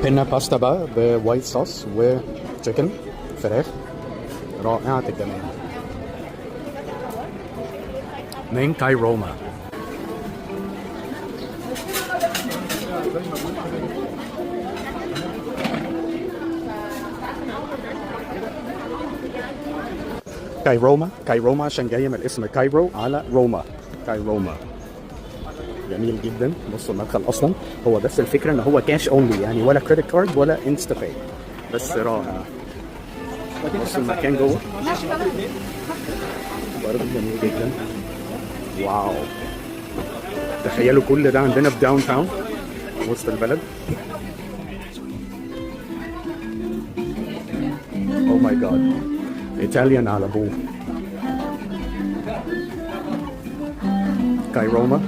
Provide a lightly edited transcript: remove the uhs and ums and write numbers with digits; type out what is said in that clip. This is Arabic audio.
بينا باستا بقى بوايت صوص وتشيكن فراخ رائعة الجمال من كاي روما. كاي روما عشان جاية من اسم كايرو على روما. كاي روما جميل جدا. بصوا المدخل اصلا هو بس الفكره ان هو كاش اونلي يعني ولا كريدت كارد ولا انستا باي بس رائع. بصوا المكان جوه برضه جميل جدا. واو تخيلوا كل ده عندنا في داون تاون وسط البلد. او ماي جاد ايطاليان على ابوه. كاي روما